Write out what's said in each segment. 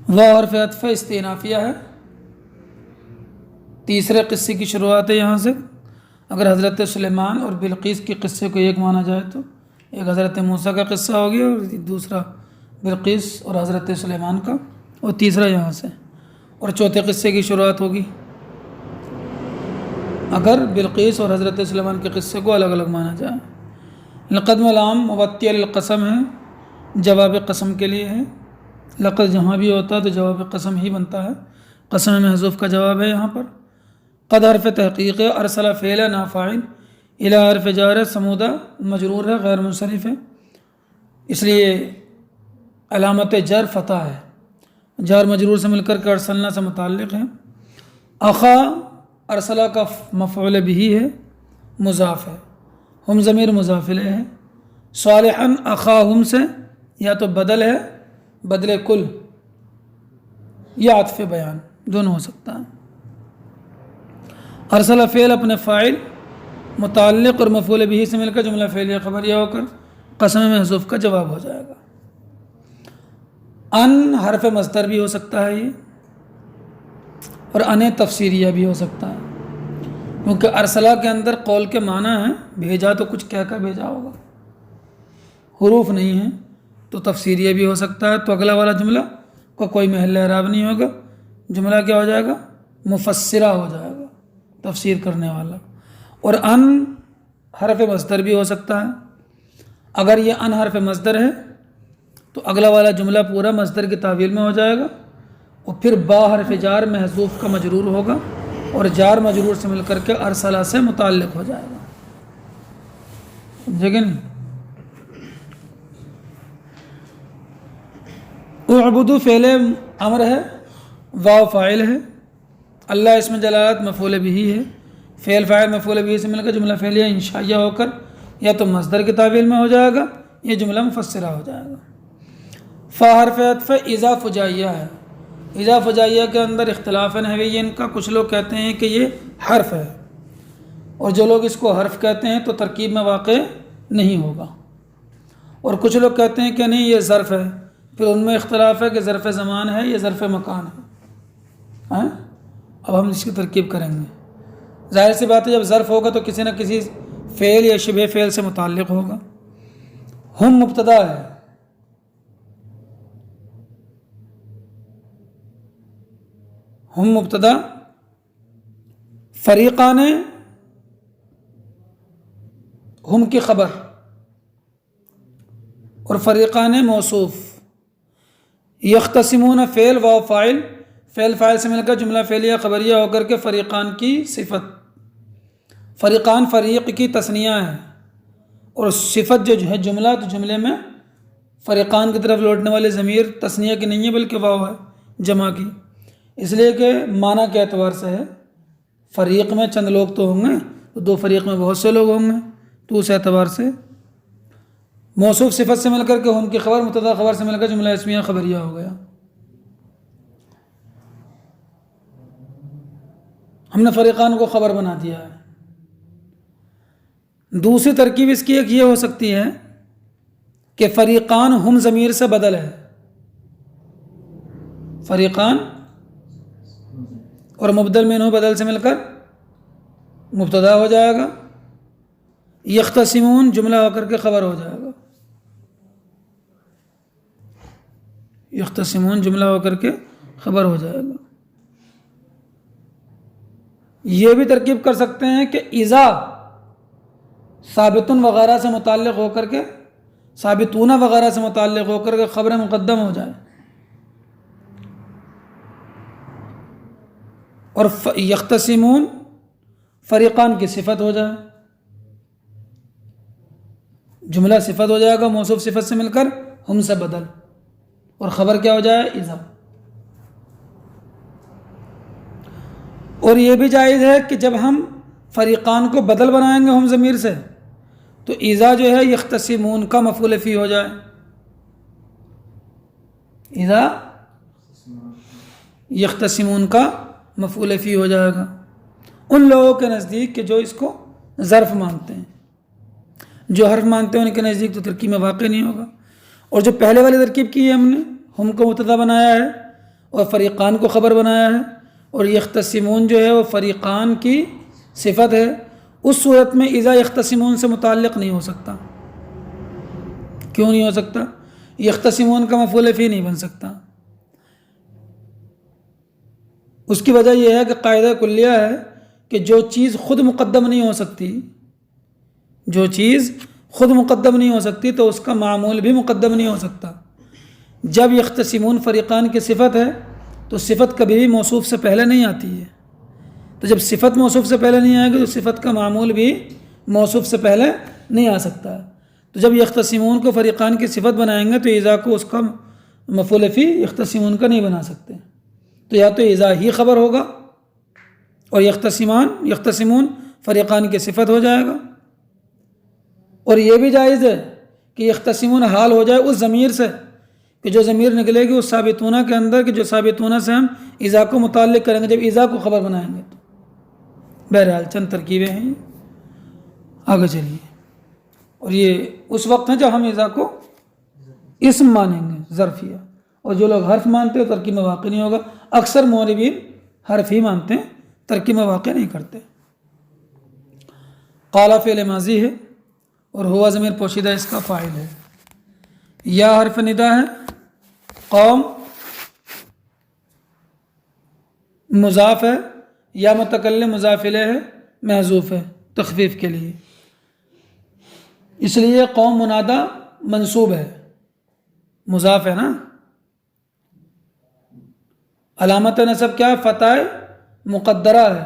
واو حرف عطف استئنافیہ ہے، تیسرے قصے کی شروعات ہے یہاں سے۔ اگر حضرت سلیمان اور بلقیس کے قصے کو ایک مانا جائے تو ایک حضرت موسیٰ کا قصہ ہو گیا اور دوسرا بلقیس اور حضرت سلیمان کا، اور تیسرا یہاں سے، اور چوتھے قصے کی شروعات ہوگی اگر بلقیس اور حضرت سلیمان کے قصے کو الگ الگ مانا جائے۔ لقد ملام موطی القسم ہے، جواب قسم کے لیے ہے۔ لقد جہاں بھی ہوتا ہے تو جواب قسم ہی بنتا ہے، قسم محذوف کا جواب ہے یہاں پر۔ قد حرف تحقیق ہے، ارسلہ فعل نافعل، الی حرف جار ہے، سمودہ مجرور ہے غیر منصرف ہے، اس لیے علامت جر فتح ہے، جار مجرور سے مل کر کے ارسلنا سے متعلق ہے۔ اخا ارسلہ کا مفعول بھی ہے، مضاف ہے، ہم ضمیر مضاف الیہ ہے۔ صالحا اخاہم سے یا تو بدل ہے، بدل کل، یا عطف بیان، دونوں ہو سکتا ہے۔ ارسلہ فعل اپنے فاعل متعلق اور مفعول بھی سے مل کر جملہ فعلیہ خبریہ ہو کر قسم محذوف کا جواب ہو جائے گا۔ ان حرف مصدر بھی ہو سکتا ہے یہ، اور ان تفسیریہ بھی ہو سکتا ہے، کیونکہ ارسلہ کے اندر قول کے معنی ہے بھیجا تو کچھ کہہ کر بھیجا ہوگا، حروف نہیں ہیں، تو تفسیریہ بھی ہو سکتا ہے۔ تو اگلا والا جملہ کو کوئی محل اعراب نہیں ہوگا، جملہ کیا ہو جائے گا؟ مفسرہ ہو جائے گا، تفسیر کرنے والا۔ اور ان حرف مصدر بھی ہو سکتا ہے، اگر یہ ان حرف مصدر ہے تو اگلا والا جملہ پورا مصدر کی تعویل میں ہو جائے گا، اور پھر با حرف جار محذوف کا مجرور ہوگا اور جار مجرور سے مل کر کے ارسلہ سے متعلق ہو جائے گا، سمجھے کہ نہیں؟ اعبدو فعل امر ہے، واو فاعل ہے، اللہ اسم جلالت مفعول بھی ہے، فعل فاعل مفعول بھی سے مل کر جملہ فعلیہ انشائیہ ہو کر یا تو مصدر کی تعویل میں ہو جائے گا، یہ جملہ مفسرہ ہو جائے گا۔ فا حرف عطف اذا فجائیہ ہے، اذا فجائیہ کے اندر اختلاف نحویین کا، کچھ لوگ کہتے ہیں کہ یہ حرف ہے، اور جو لوگ اس کو حرف کہتے ہیں تو ترکیب میں واقع نہیں ہوگا، اور کچھ لوگ کہتے ہیں کہ نہیں یہ ظرف ہے، پھر ان میں اختلاف ہے کہ ظرف زمان ہے یا ظرف مکان ہے۔ اب ہم اس کی ترکیب کریں گے۔ ظاہر سی بات ہے جب ظرف ہوگا تو کسی نہ کسی فعل یا شبہ فعل سے متعلق ہوگا۔ ہم مبتدا ہے، ہم مبتدا، فریقان ہم کی خبر، اور فریقان موصوف، یختصمون فعل واو فاعل، فعل فاعل سے مل کر جملہ فعلیہ خبریہ ہو کر کے فریقان کی صفت، فریقان فریق کی تثنیہ ہے، اور صفت جو ہے جملہ، تو جملے میں فریقان کی طرف لوٹنے والے ضمیر تثنیہ کی نہیں ہے بلکہ واو ہے جمع کی، اس لیے کہ معنی کے اعتبار سے ہے، فریق میں چند لوگ تو ہوں گے، تو دو فریق میں بہت سے لوگ ہوں گے، تو اس اعتبار سے موصوف صفت سے مل کر کے ہم کی خبر، مبتدا خبر سے مل کر جملہ اسمیہ خبریہ ہو گیا۔ ہم نے فریقان کو خبر بنا دیا ہے۔ دوسری ترکیب اس کی ایک یہ ہو سکتی ہے کہ فریقان ہم ضمیر سے بدل ہے، فریقان اور مبدل منہ بدل سے مل کر مبتدا ہو جائے گا، یختصمون جملہ ہو کر کے خبر ہو جائے گا، یختصمون جملہ ہو کر کے خبر ہو جائے گا۔ یہ بھی ترکیب کر سکتے ہیں کہ اذا ثابتن وغیرہ سے متعلق ہو کر کے، ثابتون وغیرہ سے متعلق ہو کر کے خبر مقدم ہو جائے، اور یختصمون فریقان کی صفت ہو جائے، جملہ صفت ہو جائے گا موصوف صفت سے مل کر ہم سے بدل، اور خبر کیا ہو جائے؟ اذا۔ اور یہ بھی جائز ہے کہ جب ہم فریقان کو بدل بنائیں گے ہم ضمیر سے تو اذا جو ہے یختصمون کا مفعول فی ہو جائے، اذا یختصمون کا مفعول فی ہو جائے گا ان لوگوں کے نزدیک کہ جو اس کو ظرف مانتے ہیں، جو حرف مانتے ہیں ان کے نزدیک تو ترکیب میں واقع نہیں ہوگا۔ اور جو پہلے والی ترکیب کی ہے ہم نے، ہم کو مبتدا بنایا ہے اور فریقان کو خبر بنایا ہے، اور یختصمون جو ہے وہ فریقان کی صفت ہے، اس صورت میں اذا یختصمون سے متعلق نہیں ہو سکتا۔ کیوں نہیں ہو سکتا؟ یختصمون کا مفعول فی نہیں بن سکتا۔ اس کی وجہ یہ ہے کہ قاعدہ کلیہ ہے کہ جو چیز خود مقدم نہیں ہو سکتی، جو چیز خود مقدم نہیں ہو سکتی تو اس کا معمول بھی مقدم نہیں ہو سکتا۔ جب یختصمون فریقان کی صفت ہے تو صفت کبھی بھی موصوف سے پہلے نہیں آتی ہے، تو جب صفت موصوف سے پہلے نہیں آئے گی تو صفت کا معمول بھی موصوف سے پہلے نہیں آ سکتا ہے۔ تو جب یختصمون کو فریقان کی صفت بنائیں گے تو اذا کو اس کا مفعول فی یختصمون کا نہیں بنا سکتے، تو یا تو اذا ہی خبر ہوگا اور یختصمون فریقان کی صفت ہو جائے گا، اور یہ بھی جائز ہے کہ یختصمون حال ہو جائے اس ضمیر سے کہ جو ضمیر نکلے گی اس ثابتونہ کے اندر، کہ جو ثابتونہ سے ہم اذا کو متعلق کریں گے جب اذا کو خبر بنائیں گے تو۔ بہرحال چند ترکیبیں ہیں، آگے چلیے۔ اور یہ اس وقت ہے جب ہم اذا کو اسم مانیں گے، ظرفیہ، اور جو لوگ حرف مانتے ہیں ترکیب میں واقع نہیں ہوگا۔ اکثر موربین حرف ہی مانتے ہیں، ترکیب میں واقع نہیں کرتے۔ قال فعل ماضی ہے اور ہوا ضمیر پوشیدہ اس کا فاعل ہے، یا حرف ندا ہے، قوم مضاف ہے، یا متکلم مضاف الیہ ہے، محذوف ہے تخفیف کے لیے، اس لیے قوم منادہ منصوب ہے، مضاف ہے نا۔ علامت نصب کیا ہے؟ فتح مقدرہ ہے،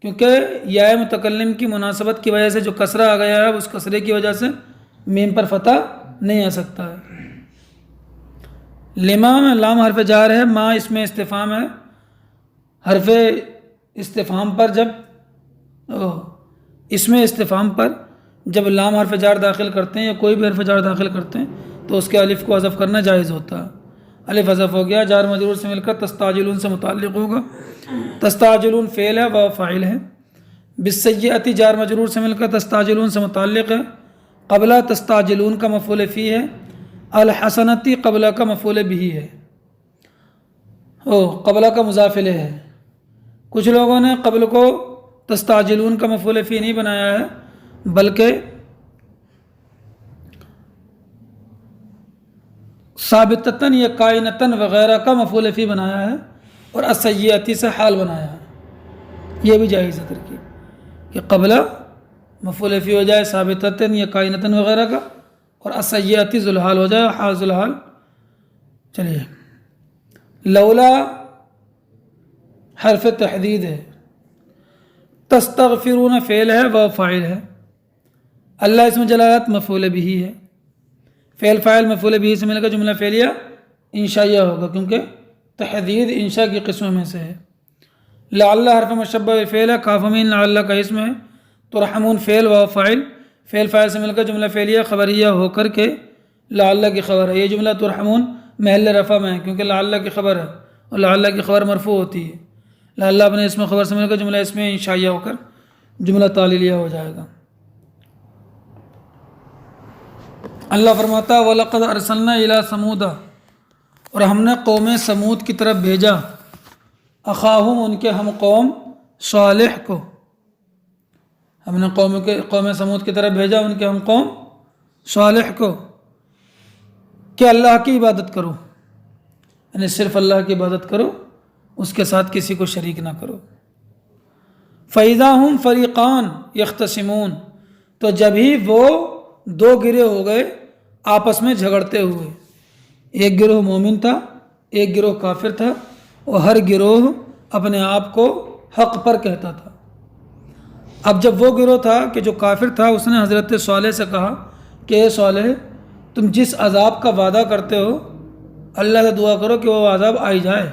کیونکہ یا متکلم کی مناسبت کی وجہ سے جو کسرہ آ گیا ہے اس کسرے کی وجہ سے میم پر فتح نہیں آ سکتا ہے۔ لما میں لام حرف جار ہے، ما اس میں استفہام ہے، حرف استفہام پر جب اس میں استفہام پر جب لام حرف جار داخل کرتے ہیں یا کوئی بھی حرف جار داخل کرتے ہیں تو اس کے الف کو حذف کرنا جائز ہوتا ہے۔ الف حذف ہو گیا، جار مجرور سے مل کر تستعجلون سے متعلق ہوگا۔ تستعجلون فعل ہے و فاعل ہے، بالسیئۃ جار مجرور سے مل کر تستعجلون سے متعلق ہے، قبلہ تستعجلون کا مفعول فی ہے، الحسنتی قبلہ کا مفعول بھی ہے، قبلہ کا مضاف الیہ ہے۔ کچھ لوگوں نے قبل کو تستعجلون کا مفعول فی نہیں بنایا ہے بلکہ ثابتتاً یا کائنتاً وغیرہ کا مفعول فی بنایا ہے اور السیئتی سے حال بنایا ہے، یہ بھی جائز ہے ترکیب کہ قبلہ مفعول فی ہو جائے ثابتتاً یا کائنتاً وغیرہ کا، اور السیئتی ذوالحال ہو جائے، حال ذوالحال۔ چلیے، لولا حرف تحدید ہے، تستغفرون فعل ہے و فاعل ہے، اللہ اسم جلالت مفعول بھی ہے، فعل فاعل مفعول بھی سے مل کر جملہ فعلیہ انشائیہ ہوگا کیونکہ تحدید انشاء کی قسموں میں سے ہے۔ لعل حرف مشبہ فعل ہے، کاف مین لعل کا اسم ہے، ترحمون فعل و فاعل، فعل فاعل سے مل کر جملہ فعلیہ خبریہ ہو کر کے لعل کی خبر ہے۔ یہ جملہ ترحمون محل رفع میں ہے کیونکہ لعل کی خبر ہے اور لعل کی خبر مرفوع ہوتی ہے، لعل اپنے اسم خبر سے مل کر جملہ اسم انشائیہ ہو کر جملہ تعلیلیہ ہو جائے گا۔ اللہ فرماتا وَلَقَدْ أَرْسَلْنَا إِلَىٰ ثَمُودَ، اور ہم نے قوم سمود کی طرف بھیجا، اخاہم ان کے ہم قوم صالح کو، ہم نے قوم سمود کی طرف بھیجا ان کے ہم قوم صالح کو کہ اللہ کی عبادت کرو، یعنی صرف اللہ کی عبادت کرو، اس کے ساتھ کسی کو شریک نہ کرو۔ فَإِذَا هُمْ فَرِيقَانِ يَخْتَصِمُونَ، تو جب ہی وہ دو گروہ ہو گئے آپس میں جھگڑتے ہوئے، ایک گروہ مومن تھا ایک گروہ کافر تھا، اور ہر گروہ اپنے آپ کو حق پر کہتا تھا۔ اب جب وہ گروہ تھا کہ جو کافر تھا اس نے حضرت صالح سے کہا کہ اے صالح، تم جس عذاب کا وعدہ کرتے ہو اللہ سے دعا کرو کہ وہ عذاب آئی جائے،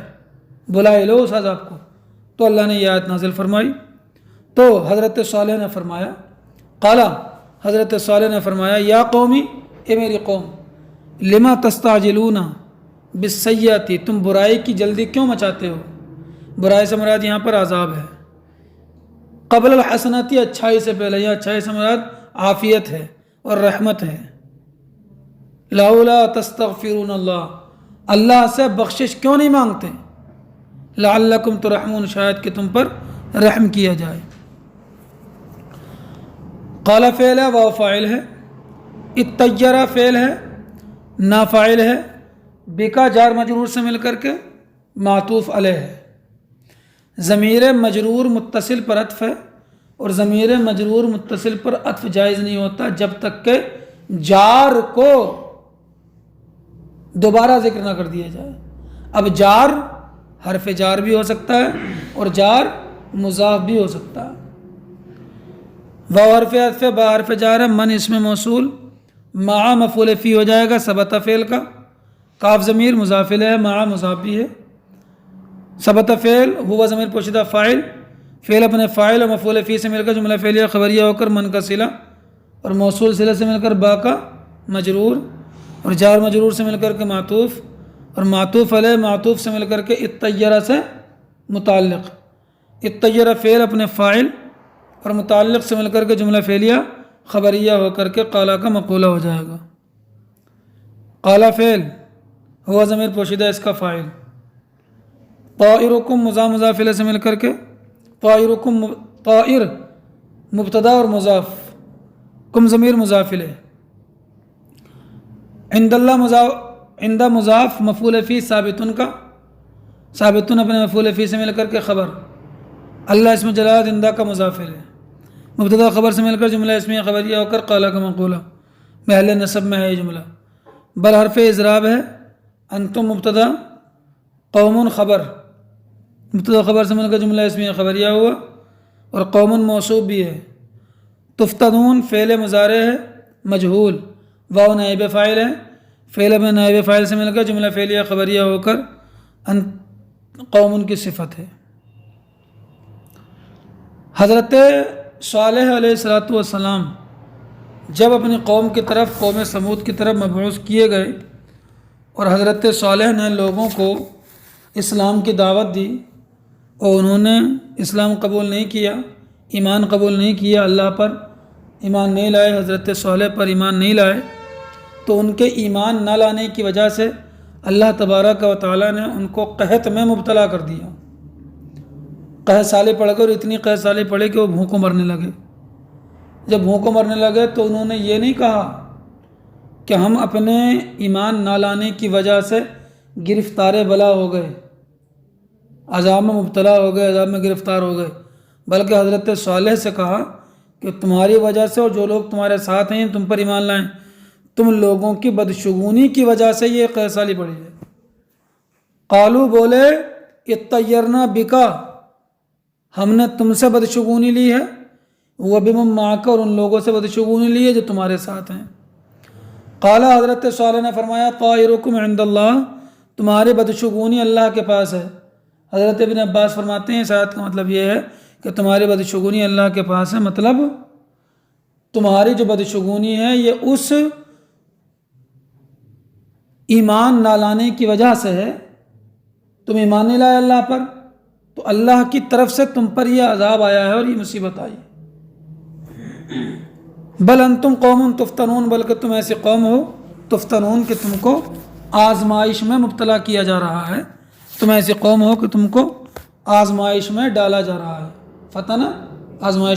بلائے لو اس عذاب کو۔ تو اللہ نے یہ آیت نازل فرمائی، تو حضرت صالح نے فرمایا، قالا، حضرت صالح نے فرمایا، یا قومی، اے میری قوم، لما تستعجلون بالسیئۃ، تم برائی کی جلدی کیوں مچاتے ہو؟ برائی سے مراد یہاں پر عذاب ہے، قبل الحسناتی، اچھائی سے پہلے، یا اچھائی سے مراد عافیت ہے اور رحمت ہے۔ لولا تستغفرون اللہ، اللہ سے بخشش کیوں نہیں مانگتے؟ لعلکم ترحمون، شاید کہ تم پر رحم کیا جائے۔ قال فعل ہے، واو فاعل ہے، اتطیرہ فعل ہے، نافاعل ہے، بکا جار مجرور سے مل کر کے معطوف علیہ ہے۔ ضمیر مجرور متصل پر عطف ہے، اور ضمیر مجرور متصل پر عطف جائز نہیں ہوتا جب تک کہ جار کو دوبارہ ذکر نہ کر دیا جائے۔ اب جار حرف جار بھی ہو سکتا ہے اور جار مضاف بھی ہو سکتا ہے۔ واو حرف عطف، با حرف جار ہے، من اسم موصول، مع مفعول فی ہو جائے گا ثبت فعل کا، کاف ضمیر مضاف الیہ ہے، مع مضاف بھی ہے، ثبت فعل ہوا ضمیر پوشیدہ فاعل، فعل اپنے فاعل اور مفعول فی سے مل کر جملہ فعلیہ خبریہ ہو کر من کا صلہ اور موصول صلہ سے مل کر با کا مجرور اور جار مجرور سے مل کر کے معطوف اور معطوف علیہ معطوف سے مل کر کے اتطیرہ سے متعلق، اتطیرہ فعل اپنے فاعل اور متعلق سے مل کر کے جملہ فعلیہ خبریہ ہو کر کے قالا کا مقولہ ہو جائے گا۔ قالا فعل ہوا ضمیر پوشیدہ اس کا فاعل، طائرکم مضاف مضاف الیہ سے مل کر کے طائرکم، طائر مبتدا اور مضاف، کم ضمیر مضاف الیہ، عند اللہ مضاف، عند مضاف مفعول فی ثابتن کا، ثابتن اپنے مفعول فی سے مل کر کے خبر، اللہ اسم جلالت عندہ کا مضاف الیہ، مبتدا خبر سے مل کر جملہ اسمیہ خبریہ ہو کر قالا کا مقولہ، محل نصب میں ہے یہ جملہ، بل حرف اضراب ہے، انتم مبتدا قوم خبر، مبتدا خبر سے مل کر جملہ اسمیہ خبریہ ہوا اور قوم موصوف بھی ہے، تفتنون فعل مضارع ہے مجہول، واو نائب فاعل ہے، فعل میں نائب فاعل سے مل کر جملہ فعلیہ خبریہ ہو کر قوم کی صفت ہے۔ حضرت صالح علیہ الصلوۃ والسلام جب اپنی قوم کی طرف، قوم سمود کی طرف مبعوث کیے گئے اور حضرت صالح نے لوگوں کو اسلام کی دعوت دی اور انہوں نے اسلام قبول نہیں کیا، ایمان قبول نہیں کیا، اللہ پر ایمان نہیں لائے، حضرت صالح پر ایمان نہیں لائے، تو ان کے ایمان نہ لانے کی وجہ سے اللہ تبارک و تعالیٰ نے ان کو قحط میں مبتلا کر دیا۔ قحط سالے پڑ کر اتنی قحط سالے پڑے کہ وہ بھوکوں مرنے لگے۔ جب بھوکوں مرنے لگے تو انہوں نے یہ نہیں کہا کہ ہم اپنے ایمان نہ لانے کی وجہ سے گرفتار بلا ہو گئے، عذاب میں مبتلا ہو گئے، عذاب میں گرفتار ہو گئے، بلکہ حضرت صالح سے کہا کہ تمہاری وجہ سے اور جو لوگ تمہارے ساتھ ہیں تم پر ایمان لائیں، تم لوگوں کی بدشگونی کی وجہ سے یہ قحط سالی پڑی ہے۔ قالو بولے اطیرنا بکا، ہم نے تم سے بدشگونی لی ہے، وہ بمن معک، اور ان لوگوں سے بدشگونی لی ہے جو تمہارے ساتھ ہیں۔ قال حضرت صالح نے فرمایا طائرکم عند اللہ، تمہاری بدشگونی اللہ کے پاس ہے۔ حضرت ابن عباس فرماتے ہیں اس آیت کا مطلب یہ ہے کہ تمہاری بدشگونی اللہ کے پاس ہے، مطلب تمہاری جو بدشگونی ہے یہ اس ایمان نہ لانے کی وجہ سے ہے، تم ایمان نہیں لائے اللہ پر، تو اللہ کی طرف سے تم پر یہ عذاب آیا ہے اور یہ مصیبت آئی۔ بل انتم قوم تفتنون، بلکہ تم ایسی قوم ہو تفتنون کہ تم کو آزمائش میں مبتلا کیا جا رہا ہے، تم ایسی قوم ہو کہ تم کو آزمائش میں ڈالا جا رہا ہے، فتنہ آزمائش